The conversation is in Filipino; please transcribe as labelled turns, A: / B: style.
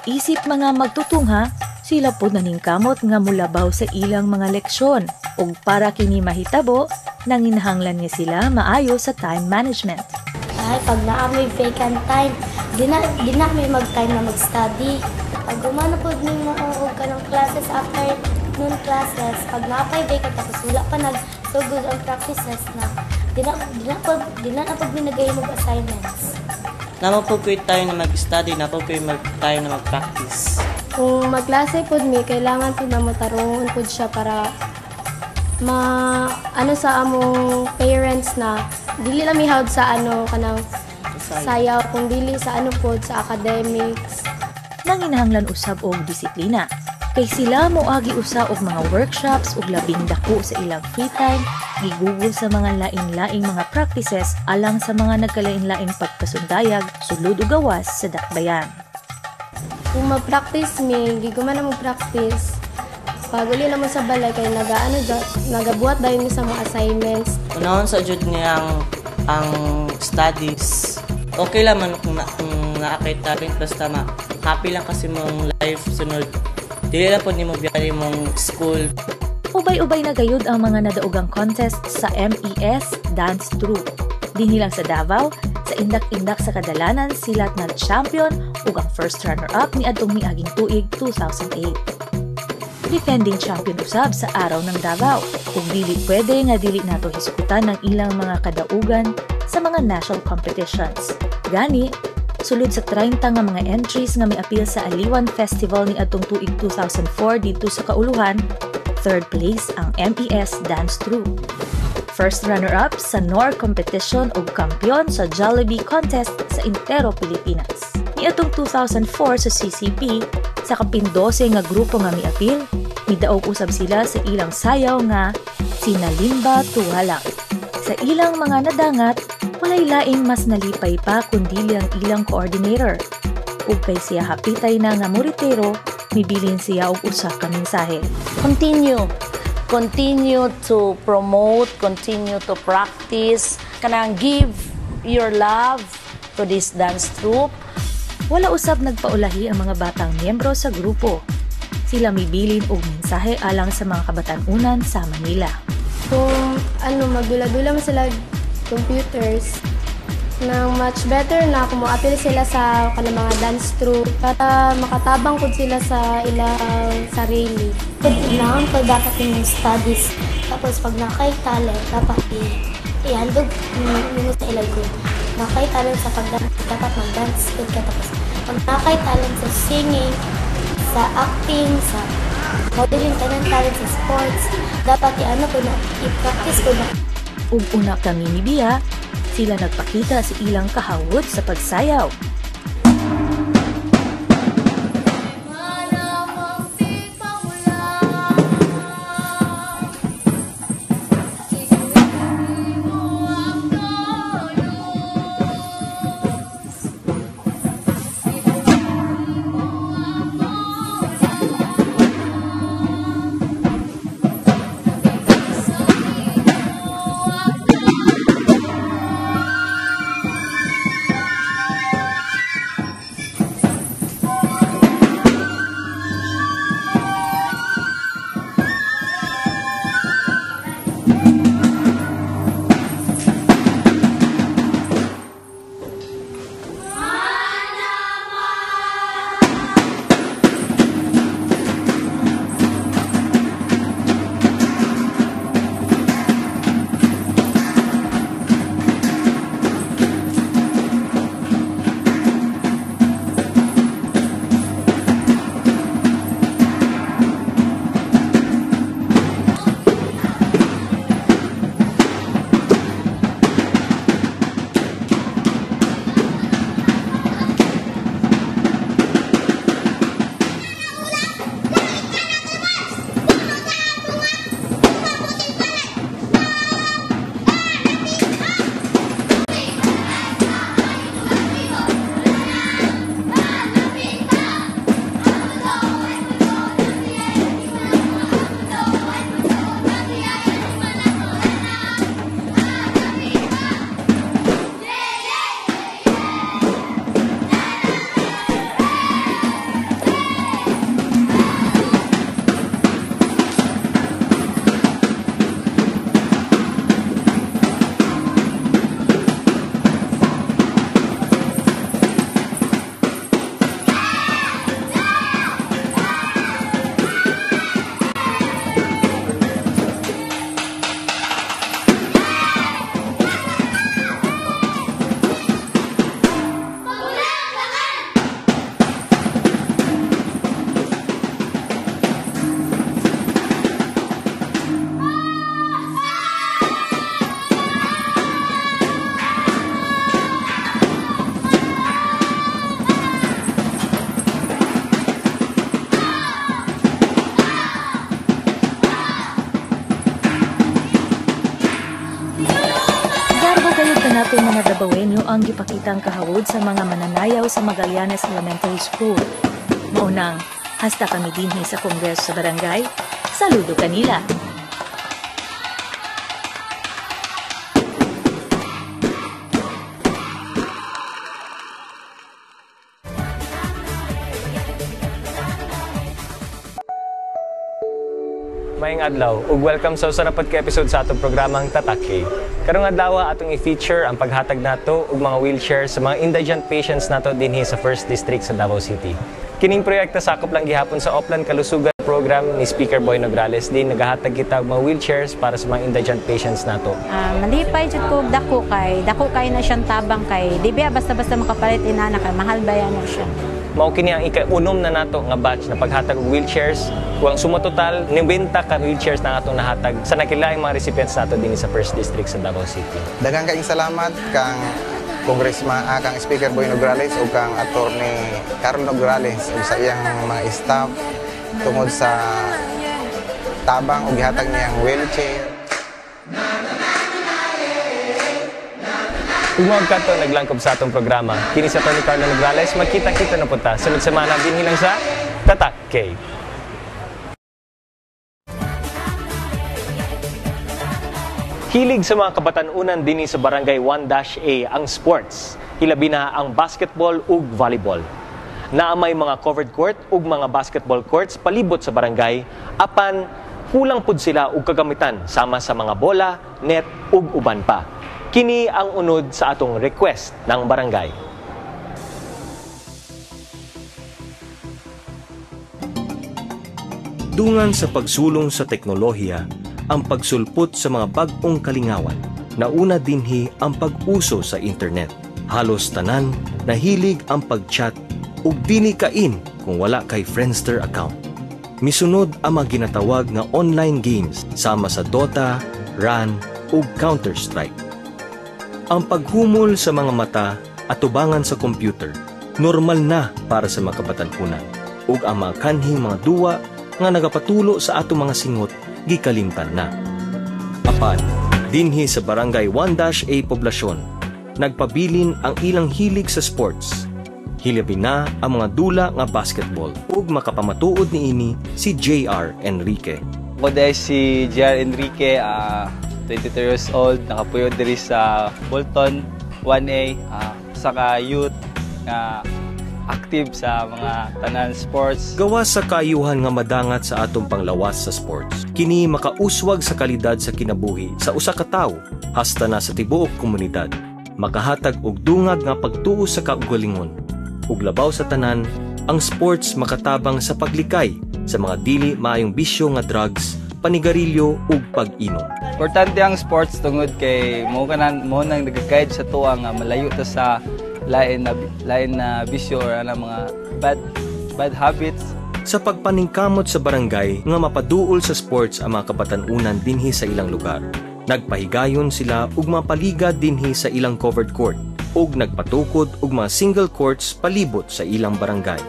A: isip mga magtutungha, sila po naningkamot nga mulabaw sa ilang mga leksyon ug para kini mahitabo, nanginahanglan nga sila maayo sa time management.
B: Ay, pag naamoy vacant time, di na may mag-time na mag-study. Pag gumana po din mo ka ng classes after noon classes, pag naapay vacant tapos wala pa nag-so-good ang practices na, di na pag binagay mo assignments.
C: Naman po tayo na mag-study, naman po tayo na mag-practice.
D: Kung mag-klase po mi, kailangan po na matarungon po siya para sa among parents na dili lang mihawd sa kanang sayaw, kung dili sa po sa academics.
A: Nanginahanglan usab og disiplina. Kay sila moagi usa og mga workshops ug labing dako sa ilang free time, gigugol sa mga lain-laing mga practices alang sa mga nagkalain-laing pagpasundayag, sulod ug gawas sa dakbayan.
D: Kung mag-practice giguman na mag-practice. Pag uli naman sa balay kay nagabuhat dayon mi sa mga assignments.
C: Unahon sa jud niyang ang studies. Okay lang man kung naakay talent basta happy lang kasi mong life sunod. Dili lang po ni mo biyari mong school.
A: Ubay-ubay na gayud ang mga nadaugang contest sa MES Dance Troupe. Dinhi lang sa Davao, sa indak-indak sa kadalanan silat na champion ug ang first runner-up ni adtong miaging tuig 2008. Defending champion usab sa araw ng Davao ug dili pwede nga dili nato hisgutan ng ilang mga kadaugan sa mga national competitions. Gani, sulod sa 30 nga mga entries nga miapil sa Aliwan Festival ni adtong tuig 2004 dito sa Kauluhan, third place ang MES Dance Troupe. First runner-up sa NOR competition ug kampiyon sa Jollibee contest sa Intero Pilipinas. Niadtong 2004 sa CCP, sa kapin-12 nga grupo nga miapil, midaog usab sila sa ilang sayaw nga Sinalimba Tuwalang. Sa ilang mga nadangat, walay laing mas nalipay pa kundi ang ilang coordinator. Ug kay siya hapitay na nga moritero, mibilin siya og usa ka mensahe.
E: Continue to promote, continue to practice, kanang give your love to this dance troupe.
A: Wala usab nagpaulahi ang mga batang miyembro sa grupo. Sila mibilin og mensahe alang sa mga kabatan-unan sa Manila.
D: Kung magdula-dula mo sila computers, na much better na kung mo-appeal sila sa mga dance troupe para makatabang po sila sa ilang sarili.
B: Kailangan ko dapat yung studies. Tapos pag nakay talent, dapat ihandog mo sa ilang group. Nakay talent sa pagdance, dapat mag-dance good ka. Tapos pag nakay talent sa singing, sa acting, sa modeling, talent sa sports, dapat i-practice ko na.
A: Ug una kami ni Bia, sila nagpakita sa ilang kahawod sa pagsayaw. ang gipakitang kahawod sa mga mananayaw sa Magallanes Elementary School. Maunang, hasta kami dinhi sa Kongreso sa Barangay, saludo kanila.
F: Maayong adlaw ug welcome sa usa na pod ka episode sa atong programang Tatak K. Karong adlaw atong i-feature ang paghatag nato og mga wheelchair sa mga indigent patients nato dinhi sa 1st District sa Davao City. Kining proyekto sakop lang gihapon sa Oplan Kalusugan program ni Speaker Boy Nograles din nagahatag kita og mga wheelchairs para sa mga indigent patients nato.
G: Malipay jud ko og dako kay na siyang tabang kay di biya basta-basta makapalit inana kay mahal bayan na siya.
F: Mao kini ang ika-unom na nato nga batch na paghatag og wheelchairs. Kuang suma total 90 ka wheelchairs na atong nahatag sa nakilaing mga recipients nato dinhi sa 1st District sa Davao City.
H: Daghang kaayong salamat kang Congressman kang Speaker Boy Nograles o kang Attorney Carl Nograles ug sa iyang mga staff tungod sa tabang ug gihatag niyang wheelchair.
F: Ug mga kanto naglangkob sa atong programa. Kini sa Attorney Carl Nograles, magkita-kita na punta sunod semana dinhi lang sa Tatak K. Hilig sa mga kabatanunan dinhi sa Barangay 1-A ang sports, hilabi na ang basketball ug volleyball. Naamay mga covered court ug mga basketball courts palibot sa barangay, apan kulang pud sila og kagamitan sama sa mga bola, net ug uban pa. Kini ang unod sa atong request ng barangay.
I: Dungan sa pagsulong sa teknolohiya, ang pagsulpot sa mga bag-ong kalingawan. Nauna dinhi ang pag-uso sa internet. Halos tanan nahilig ang pag-chat ug dili kain kung wala kay Friendster account. Misunod ang mga ginatawag nga online games sama sa Dota, RAN ug Counter-Strike. Ang paghumol sa mga mata at tubangan sa computer, normal na para sa mga kabatanunan ug ang mga kanhing mga duwa nga nagapatulo sa atong mga singot gikalimtan na. Apan, dinhi sa Barangay 1-A poblasyon, nagpabilin ang ilang hilig sa sports. Hilabi na ang mga dula nga basketball ug makapamatuod niini si JR Enrique.
J: Ako dahil si JR Enrique, 22 years old, nakapuyo diri sa Bolton 1A, saka youth nga active sa mga tanan sports.
I: Gawas sa kaayuhan nga madangat sa atong panglawas sa sports, kini makauswag sa kalidad sa kinabuhi sa usa ka tawo hasta na sa tibuok komunidad. Makahatag og dungag nga pagtuo sa kaugalingon. Ug labaw sa tanan, ang sports makatabang sa paglikay sa mga dili maayong bisyo nga drugs, panigarilyo ug pag-inom.
J: Importante ang sports tungod kay mo nang nag-guide sa tuwa nga malayo ta sa lain na bisyo or mga bad habits.
I: Sa pagpaningkamot sa barangay nga mapaduol sa sports ang mga kabatanunan dinhi sa ilang lugar. Nagpahigayon sila og mapaliga dinhi sa ilang covered court ug nagpatukod og mga single courts palibot sa ilang barangay.